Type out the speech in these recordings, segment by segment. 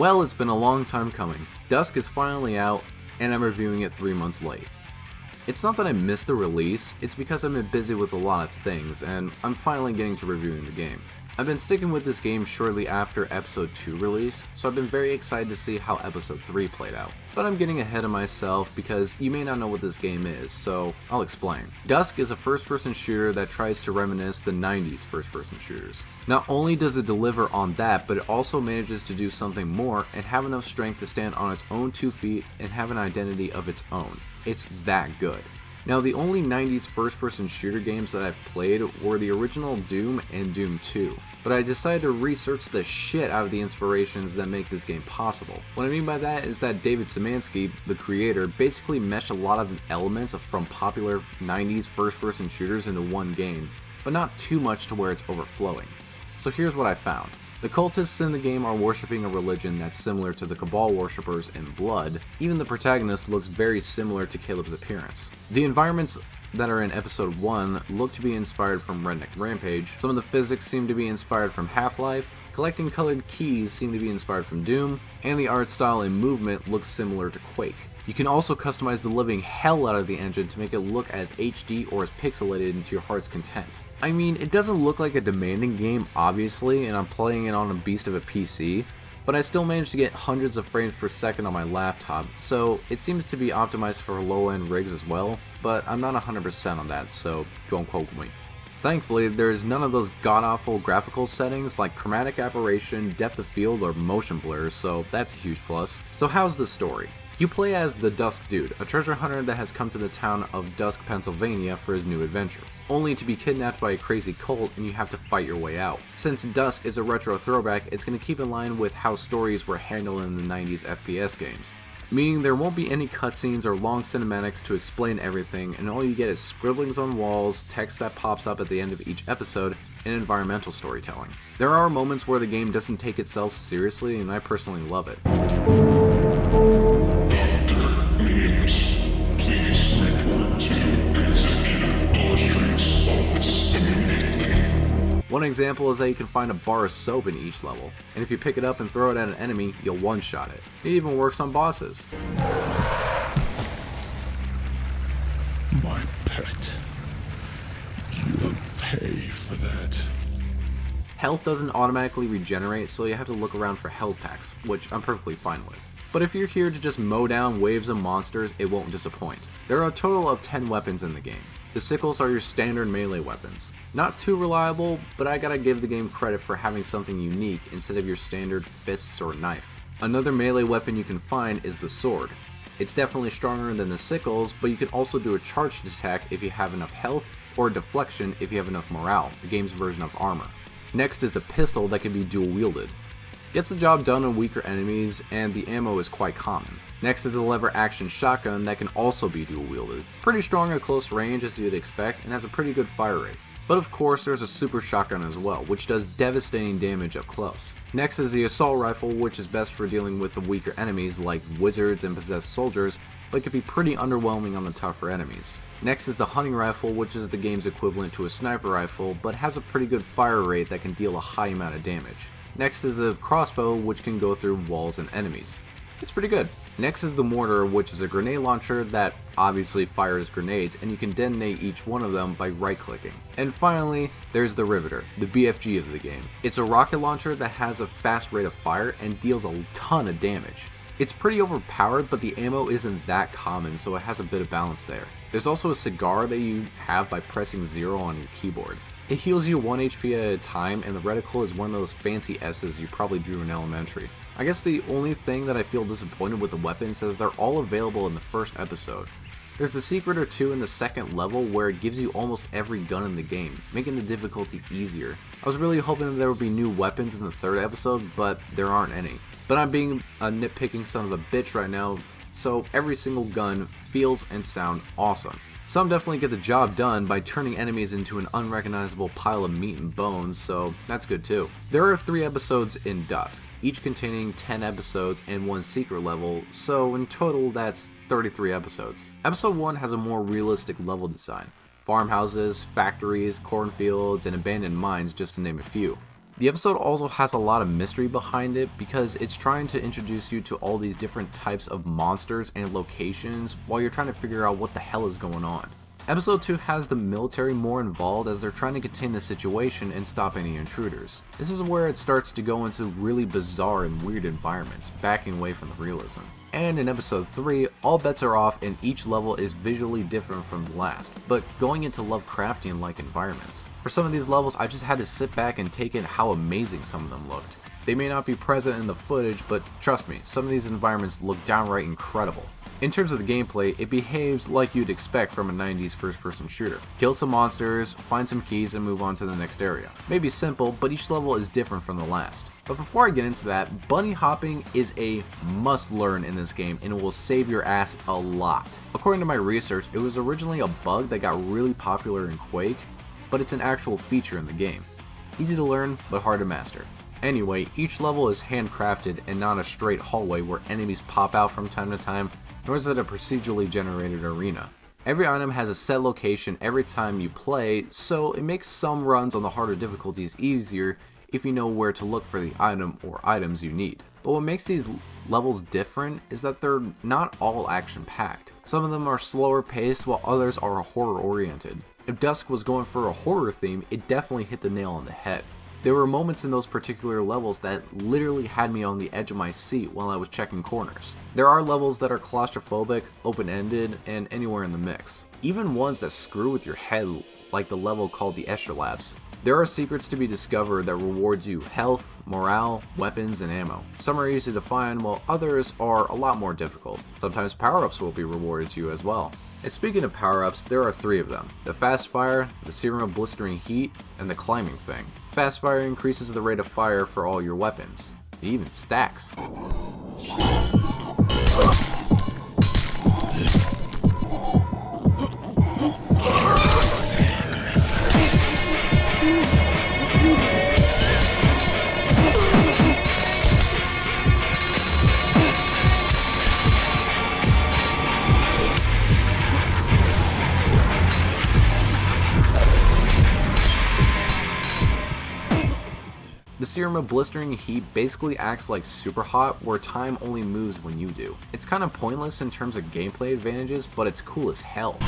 Well, it's been a long time coming. DUSK is finally out, and I'm reviewing it 3 months late. It's not that I missed the release, it's because I've been busy with a lot of things, and I'm finally getting to reviewing the game. I've been sticking with this game shortly after Episode 2 release, so I've been very excited to see how Episode 3 played out. But I'm getting ahead of myself because you may not know what this game is, so I'll explain. DUSK is a first-person shooter that tries to reminisce the 90s first-person shooters. Not only does it deliver on that, but it also manages to do something more and have enough strength to stand on its own 2 feet and have an identity of its own. It's that good. Now, the only 90s first-person shooter games that I've played were the original Doom and Doom 2, but I decided to research the shit out of the inspirations that make this game possible. What I mean by that is that David Szymanski, the creator, basically meshed a lot of the elements from popular 90s first-person shooters into one game, but not too much to where it's overflowing. So here's what I found. The cultists in the game are worshipping a religion that's similar to the Cabal worshippers in Blood. Even the protagonist looks very similar to Caleb's appearance. The environments that are in Episode 1 look to be inspired from Redneck Rampage. Some of the physics seem to be inspired from Half-Life. Collecting colored keys seem to be inspired from Doom, and the art style and movement looks similar to Quake. You can also customize the living hell out of the engine to make it look as HD or as pixelated into your heart's content. I mean, it doesn't look like a demanding game, obviously, and I'm playing it on a beast of a PC, but I still managed to get hundreds of frames per second on my laptop, so it seems to be optimized for low-end rigs as well, but I'm not 100% on that, so don't quote me. Thankfully, there's none of those god-awful graphical settings like chromatic aberration, depth of field, or motion blur, so that's a huge plus. So how's the story? You play as the Dusk Dude, a treasure hunter that has come to the town of Dusk, Pennsylvania for his new adventure, only to be kidnapped by a crazy cult and you have to fight your way out. Since Dusk is a retro throwback, it's going to keep in line with how stories were handled in the 90s FPS games. Meaning there won't be any cutscenes or long cinematics to explain everything, and all you get is scribblings on walls, text that pops up at the end of each episode, and environmental storytelling. There are moments where the game doesn't take itself seriously, and I personally love it. One example is that you can find a bar of soap in each level, and if you pick it up and throw it at an enemy, you'll one-shot it. It even works on bosses. My pet. You will pay for that. Health doesn't automatically regenerate, so you have to look around for health packs, which I'm perfectly fine with. But if you're here to just mow down waves of monsters, it won't disappoint. There are a total of 10 weapons in the game. The sickles are your standard melee weapons. Not too reliable, but I gotta give the game credit for having something unique instead of your standard fists or knife. Another melee weapon you can find is the sword. It's definitely stronger than the sickles, but you can also do a charged attack if you have enough health, or a deflection if you have enough morale, the game's version of armor. Next is a pistol that can be dual wielded. Gets the job done on weaker enemies, and the ammo is quite common. Next is a lever action shotgun that can also be dual wielded. Pretty strong at close range as you'd expect, and has a pretty good fire rate. But of course there's a super shotgun as well, which does devastating damage up close. Next is the assault rifle, which is best for dealing with the weaker enemies like wizards and possessed soldiers, but can be pretty underwhelming on the tougher enemies. Next is the hunting rifle, which is the game's equivalent to a sniper rifle, but has a pretty good fire rate that can deal a high amount of damage. Next is the crossbow, which can go through walls and enemies. It's pretty good. Next is the Mortar, which is a grenade launcher that obviously fires grenades, and you can detonate each one of them by right-clicking. And finally, there's the Riveter, the BFG of the game. It's a rocket launcher that has a fast rate of fire and deals a ton of damage. It's pretty overpowered, but the ammo isn't that common, so it has a bit of balance there. There's also a cigar that you have by pressing 0 on your keyboard. It heals you 1 HP at a time, and the reticle is one of those fancy S's you probably drew in elementary. I guess the only thing that I feel disappointed with the weapons is that they're all available in the first episode. There's a secret or two in the second level where it gives you almost every gun in the game, making the difficulty easier. I was really hoping that there would be new weapons in the third episode, but there aren't any. But I'm being a nitpicking son of a bitch right now, so every single gun feels and sound awesome. Some definitely get the job done by turning enemies into an unrecognizable pile of meat and bones, so that's good too. There are 3 episodes in Dusk, each containing 10 episodes and 1 secret level, so in total that's 33 episodes. Episode 1 has a more realistic level design. Farmhouses, factories, cornfields, and abandoned mines, just to name a few. The episode also has a lot of mystery behind it because it's trying to introduce you to all these different types of monsters and locations while you're trying to figure out what the hell is going on. Episode 2 has the military more involved as they're trying to contain the situation and stop any intruders. This is where it starts to go into really bizarre and weird environments, backing away from the realism. And in episode 3, all bets are off and each level is visually different from the last, but going into Lovecraftian-like environments. For some of these levels, I just had to sit back and take in how amazing some of them looked. They may not be present in the footage, but trust me, some of these environments look downright incredible. In terms of the gameplay, it behaves like you'd expect from a 90s first-person shooter. Kill some monsters, find some keys, and move on to the next area. Maybe simple, but each level is different from the last. But before I get into that, bunny hopping is a must-learn in this game, and it will save your ass a lot. According to my research, it was originally a bug that got really popular in Quake, but it's an actual feature in the game. Easy to learn, but hard to master. Anyway, each level is handcrafted and not a straight hallway where enemies pop out from time to time, nor is it a procedurally generated arena. Every item has a set location every time you play, so it makes some runs on the harder difficulties easier if you know where to look for the item or items you need. But what makes these levels different is that they're not all action-packed. Some of them are slower paced while others are horror-oriented. If Dusk was going for a horror theme, it definitely hit the nail on the head. There were moments in those particular levels that literally had me on the edge of my seat while I was checking corners. There are levels that are claustrophobic, open-ended, and anywhere in the mix. Even ones that screw with your head, like the level called the Escher Labs. There are secrets to be discovered that reward you health, morale, weapons, and ammo. Some are easy to find, while others are a lot more difficult. Sometimes power-ups will be rewarded to you as well. And speaking of power-ups, there are 3 of them. The Fast Fire, the Serum of Blistering Heat, and the Climbing Thing. Fast Fire increases the rate of fire for all your weapons. It even stacks. The Serum of Blistering Heat basically acts like Super Hot, where time only moves when you do. It's kind of pointless in terms of gameplay advantages, but it's cool as hell.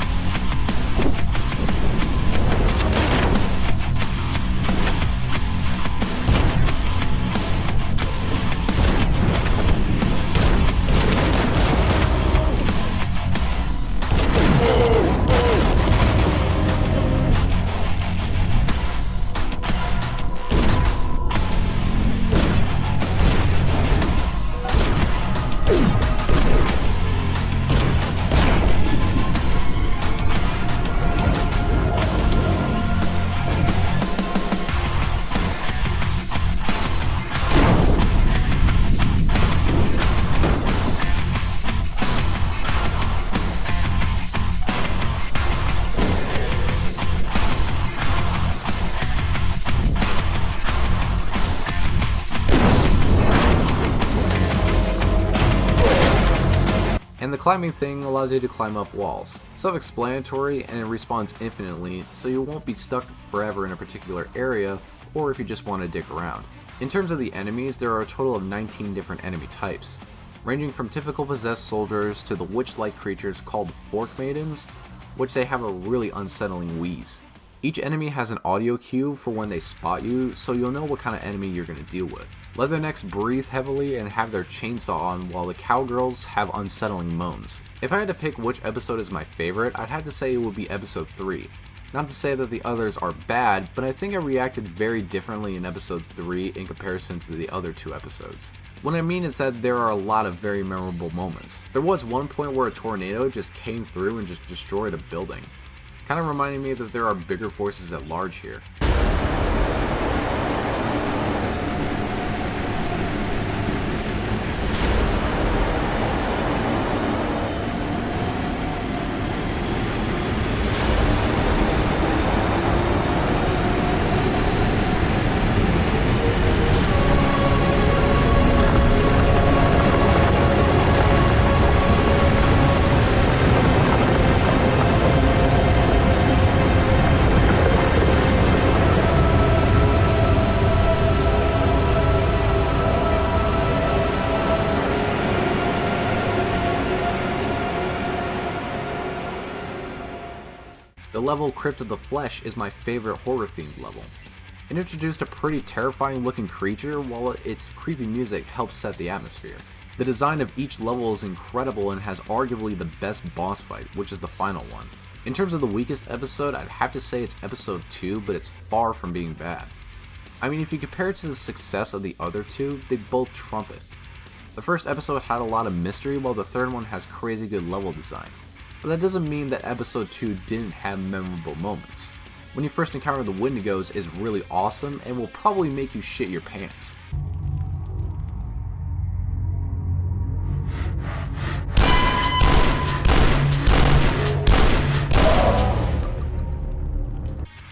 And the climbing thing allows you to climb up walls. Self-explanatory, and it respawns infinitely, so you won't be stuck forever in a particular area, or if you just want to dick around. In terms of the enemies, there are a total of 19 different enemy types, ranging from typical possessed soldiers to the witch-like creatures called Fork Maidens, which they have a really unsettling wheeze. Each enemy has an audio cue for when they spot you, so you'll know what kind of enemy you're going to deal with. Leathernecks breathe heavily and have their chainsaw on, while the cowgirls have unsettling moans. If I had to pick which episode is my favorite, I'd have to say it would be episode 3. Not to say that the others are bad, but I think I reacted very differently in episode 3 in comparison to the other 2 episodes. What I mean is that there are a lot of very memorable moments. There was one point where a tornado just came through and just destroyed a building. Kind of reminding me that there are bigger forces at large here. The level Crypt of the Flesh is my favorite horror-themed level. It introduced a pretty terrifying looking creature, while its creepy music helps set the atmosphere. The design of each level is incredible and has arguably the best boss fight, which is the final one. In terms of the weakest episode, I'd have to say it's episode 2, but it's far from being bad. I mean, if you compare it to the success of the other two, they both trump it. The first episode had a lot of mystery, while the third one has crazy good level design. But that doesn't mean that episode 2 didn't have memorable moments. When you first encounter the Wendigos is really awesome and will probably make you shit your pants.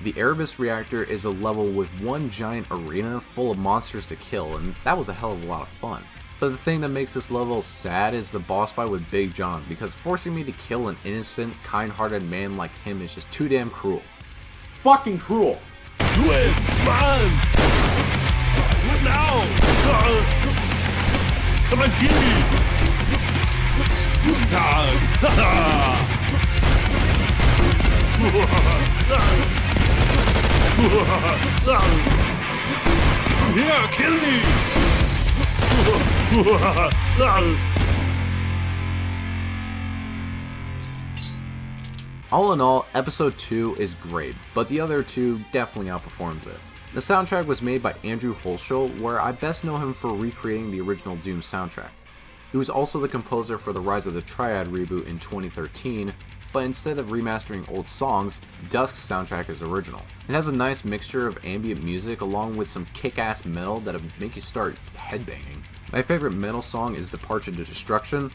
The Erebus Reactor is a level with one giant arena full of monsters to kill, and that was a hell of a lot of fun. But the thing that makes this level sad is the boss fight with Big John, because forcing me to kill an innocent, kind-hearted man like him is just too damn cruel. Fucking cruel! Do it, man! What now? Come on, kill me! Good time! Here, kill me! All in all, episode 2 is great, but the other two definitely outperforms it. The soundtrack was made by Andrew Hulshult, where I best know him for recreating the original Doom soundtrack. He was also the composer for the Rise of the Triad reboot in 2013, but instead of remastering old songs, DUSK's soundtrack is original. It has a nice mixture of ambient music along with some kick-ass metal that'll make you start headbanging. My favorite metal song is Departure to Destruction.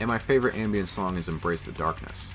And my favorite ambient song is Embrace the Darkness.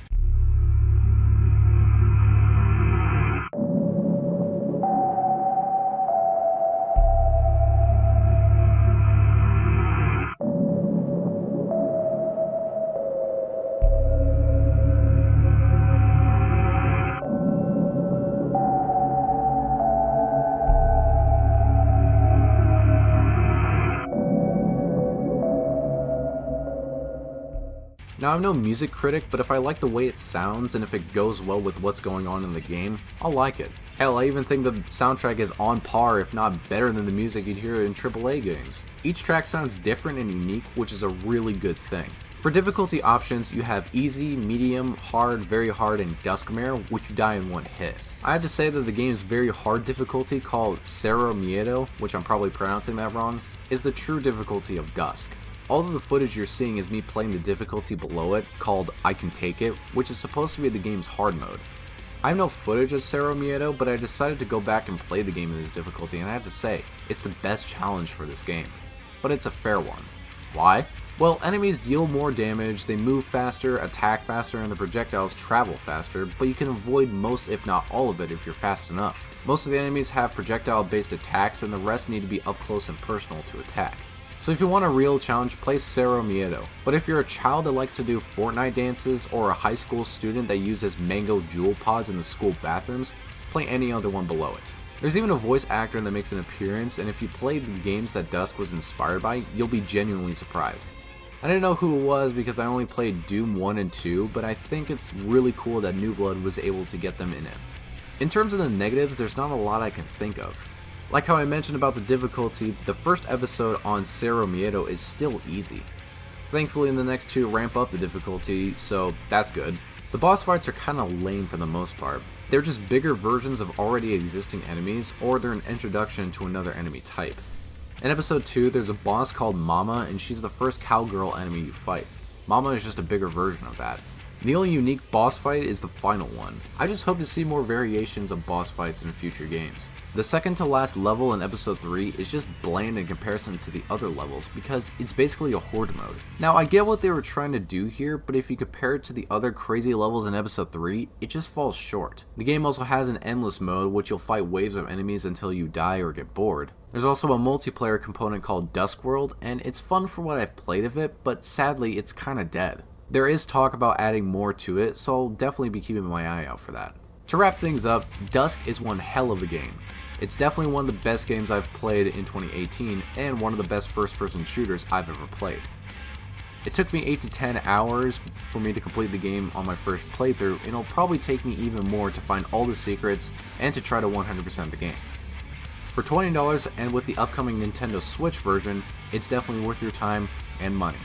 Now, I'm no music critic, but if I like the way it sounds and if it goes well with what's going on in the game, I'll like it. Hell, I even think the soundtrack is on par, if not better than the music you'd hear in AAA games. Each track sounds different and unique, which is a really good thing. For difficulty options, you have easy, medium, hard, very hard, and Duskmare, which you die in one hit. I have to say that the game's very hard difficulty, called Cero Miedo, which I'm probably pronouncing that wrong, is the true difficulty of Dusk. All of the footage you're seeing is me playing the difficulty below it, called I Can Take It, which is supposed to be the game's hard mode. I have no footage of Cero Miedo, but I decided to go back and play the game in this difficulty, and I have to say, it's the best challenge for this game. But it's a fair one. Why? Well, enemies deal more damage, they move faster, attack faster, and the projectiles travel faster, but you can avoid most if not all of it if you're fast enough. Most of the enemies have projectile-based attacks, and the rest need to be up close and personal to attack. So if you want a real challenge, play Cero Miedo. But if you're a child that likes to do Fortnite dances, or a high school student that uses mango jewel pods in the school bathrooms, play any other one below it. There's even a voice actor that makes an appearance, and if you play the games that Dusk was inspired by, you'll be genuinely surprised. I didn't know who it was because I only played Doom 1 and 2, but I think it's really cool that New Blood was able to get them in it. In terms of the negatives, there's not a lot I can think of. Like how I mentioned about the difficulty, the first episode on Cero Miedo is still easy. Thankfully in the next two ramp up the difficulty, so that's good. The boss fights are kinda lame for the most part. They're just bigger versions of already existing enemies, or they're an introduction to another enemy type. In episode 2, there's a boss called Mama, and she's the first cowgirl enemy you fight. Mama is just a bigger version of that. The only unique boss fight is the final one. I just hope to see more variations of boss fights in future games. The second to last level in episode 3 is just bland in comparison to the other levels because it's basically a horde mode. Now I get what they were trying to do here, but if you compare it to the other crazy levels in episode 3, it just falls short. The game also has an endless mode which you'll fight waves of enemies until you die or get bored. There's also a multiplayer component called DUSK World, and it's fun for what I've played of it, but sadly it's kinda dead. There is talk about adding more to it, so I'll definitely be keeping my eye out for that. To wrap things up, Dusk is one hell of a game. It's definitely one of the best games I've played in 2018, and one of the best first-person shooters I've ever played. It took me 8 to 10 hours for me to complete the game on my first playthrough, and it'll probably take me even more to find all the secrets and to try to 100% the game. For $20 and with the upcoming Nintendo Switch version, it's definitely worth your time and money.